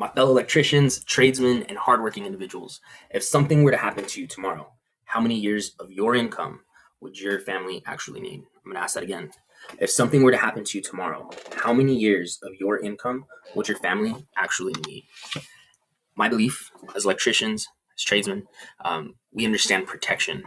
My fellow electricians, tradesmen, and hardworking individuals, if something were to happen to you tomorrow, how many years of your income would your family actually need? I'm going to ask that again. If something were to happen to you tomorrow, how many years of your income would your family actually need? My belief as electricians, as tradesmen, we understand protection.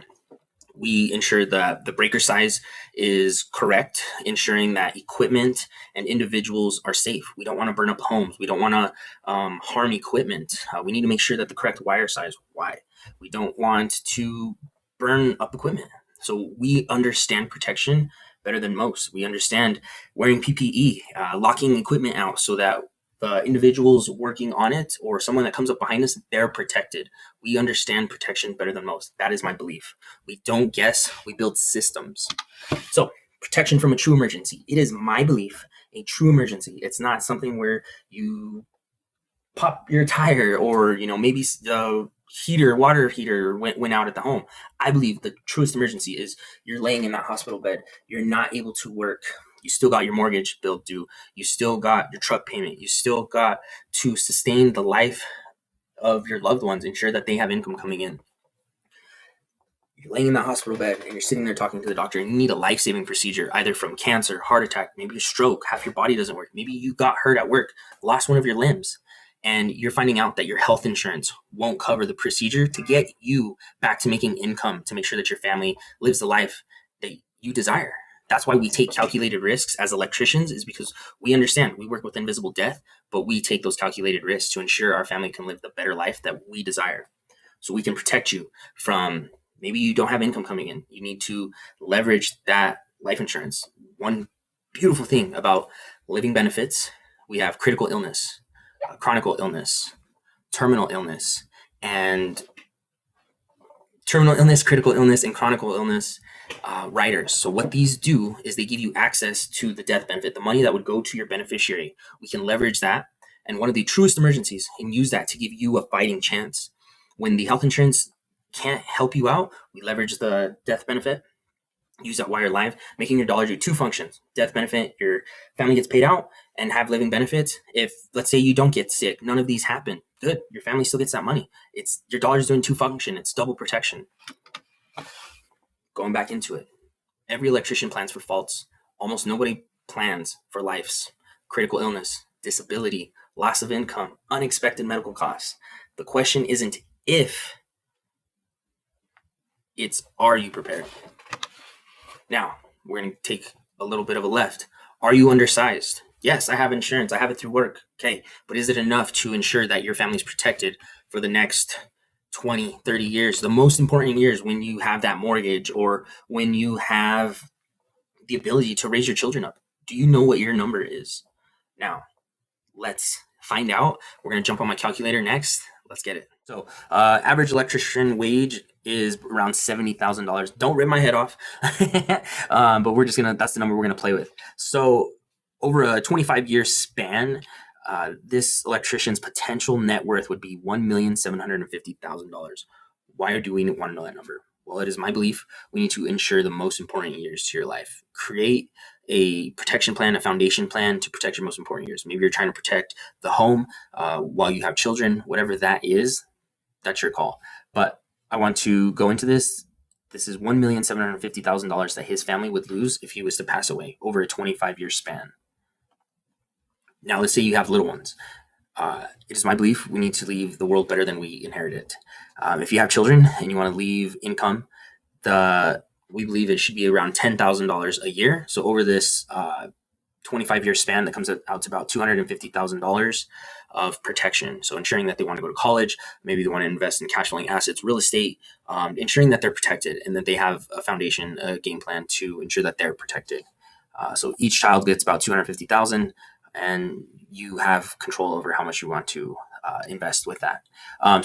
We ensure that the breaker size is correct, ensuring that equipment and individuals are safe. We don't want to burn up homes. We don't want to harm equipment. We need to make sure that the correct wire size. Why? We don't want to burn up equipment. So we understand protection better than most. We understand wearing PPE, locking equipment out so that the individuals working on it or someone that comes up behind us, they're protected. We understand protection better than most. That is my belief. We don't guess, we build systems. So protection from a true emergency. It is my belief, a true emergency. It's not something where you pop your tire or, maybe the water heater went out at the home. I believe the truest emergency is you're laying in that hospital bed. You're not able to work. You still got your mortgage bill due. You still got your truck payment. You still got to sustain the life of your loved ones, ensure that they have income coming in. You're laying in that hospital bed and you're sitting there talking to the doctor and you need a life-saving procedure, either from cancer, heart attack, maybe a stroke, half your body doesn't work. Maybe you got hurt at work, lost one of your limbs, and you're finding out that your health insurance won't cover the procedure to get you back to making income to make sure that your family lives the life that you desire. That's why we take calculated risks as electricians, is because we understand we work with invisible death, but we take those calculated risks to ensure our family can live the better life that we desire. So we can protect you from, maybe you don't have income coming in. You need to leverage that life insurance. One beautiful thing about living benefits, we have critical illness, chronic illness, terminal illness, critical illness, and chronic illness riders. So what these do is they give you access to the death benefit, the money that would go to your beneficiary. We can leverage that and one of the truest emergencies and use that to give you a fighting chance. When the health insurance can't help you out, we leverage the death benefit, use that wire live, making your dollar do two functions. Death benefit, your family gets paid out and have living benefits. If, let's say, you don't get sick, none of these happen, good, your family still gets that money. It's your dollar's doing two function. It's double protection. Going back into it, every electrician plans for faults. Almost nobody plans for lives, critical illness, disability, loss of income, unexpected medical costs. The question isn't if, it's are you prepared? Now, we're going to take a little bit of a left. Are you undersized? Yes, I have insurance. I have it through work. Okay, but is it enough to ensure that your family's protected for the next 20, 30 years, the most important years when you have that mortgage or when you have the ability to raise your children up? Do you know what your number is? Now, let's find out. We're going to jump on my calculator next. Let's get it. So average electrician wage is around $70,000. Don't rip my head off. But that's the number we're going to play with. So over a 25-year span, this electrician's potential net worth would be $1,750,000. Why do we want to know that number? Well, it is my belief we need to ensure the most important years to your life. Create a protection plan, a foundation plan to protect your most important years. Maybe you're trying to protect the home while you have children, whatever that is, that's your call. But I want to go into this. This is $1,750,000 that his family would lose if he was to pass away over a 25-year span. Now, let's say you have little ones. It is my belief we need to leave the world better than we inherited it. If you have children and you want to leave income, we believe it should be around $10,000 a year. So over this 25-year span, that comes out to about $250,000 of protection. So ensuring that they want to go to college, maybe they want to invest in cash flowing assets, real estate, ensuring that they're protected and that they have a foundation, a game plan to ensure that they're protected. So each child gets about $250,000, and you have control over how much you want to invest with that.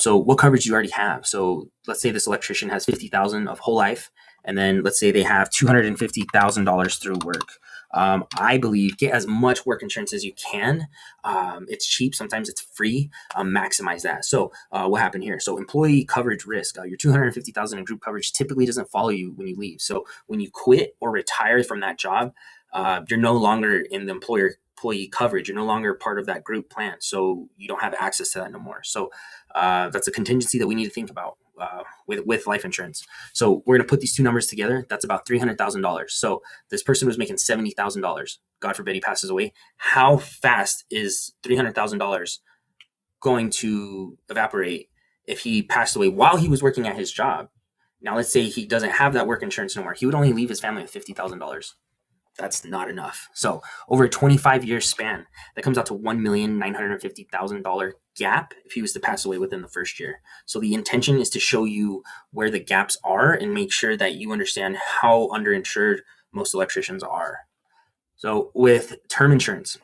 So what coverage do you already have? So let's say this electrician has $50,000 of whole life, and then let's say they have $250,000 through work. I believe get as much work insurance as you can. It's cheap. Sometimes it's free. Maximize that. So what happened here? So employee coverage risk, your $250,000 in group coverage typically doesn't follow you when you leave. So when you quit or retire from that job, you're no longer in the employer employee coverage. You're no longer part of that group plan, so you don't have access to that no more. So that's a contingency that we need to think about with life insurance. So we're going to put these two numbers together. That's about $300,000. So this person was making $70,000. God forbid he passes away. How fast is $300,000 going to evaporate if he passed away while he was working at his job? Now, let's say he doesn't have that work insurance no more. He would only leave his family with $50,000. That's not enough. So over a 25-year span, that comes out to $1,950,000 gap if he was to pass away within the first year. So the intention is to show you where the gaps are and make sure that you understand how underinsured most electricians are. So with term insurance,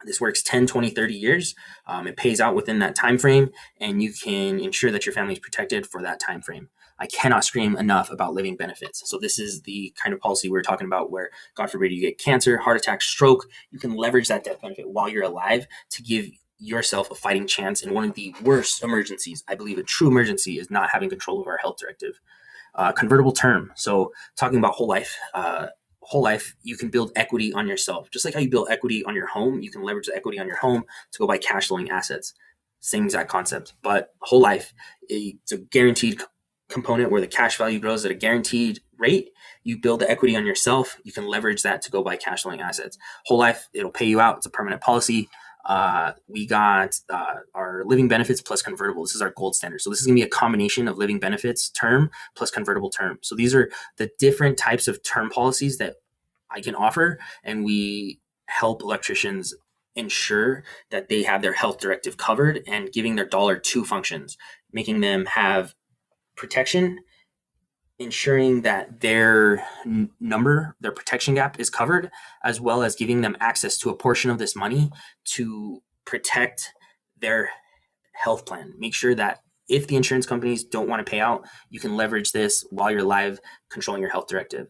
this works 10, 20, 30 years. It pays out within that time frame, and you can ensure that your family is protected for that time frame. I cannot scream enough about living benefits. So this is the kind of policy we're talking about where, God forbid, you get cancer, heart attack, stroke. You can leverage that death benefit while you're alive to give yourself a fighting chance in one of the worst emergencies. I believe a true emergency is not having control of our health directive. Convertible term. So talking about whole life, you can build equity on yourself. Just like how you build equity on your home, you can leverage the equity on your home to go buy cash flowing assets. Same exact concept, but whole life, it's a guaranteed component where the cash value grows at a guaranteed rate. You build the equity on yourself. You can leverage that to go buy cash flowing assets. Whole life, it'll pay you out. It's a permanent policy. We got our living benefits plus convertible. This is our gold standard. So this is going to be a combination of living benefits term plus convertible term. So these are the different types of term policies that I can offer, and we help electricians ensure that they have their health directive covered and giving their dollar two functions, making them have protection, ensuring that their their protection gap is covered, as well as giving them access to a portion of this money to protect their health plan. Make sure that if the insurance companies don't want to pay out, you can leverage this while you're live, controlling your health directive.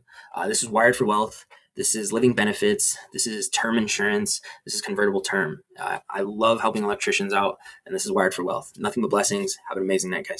This is Wired for Wealth. This is living benefits. This is term insurance. This is convertible term. I love helping electricians out, and this is Wired for Wealth. Nothing but blessings. Have an amazing night, guys.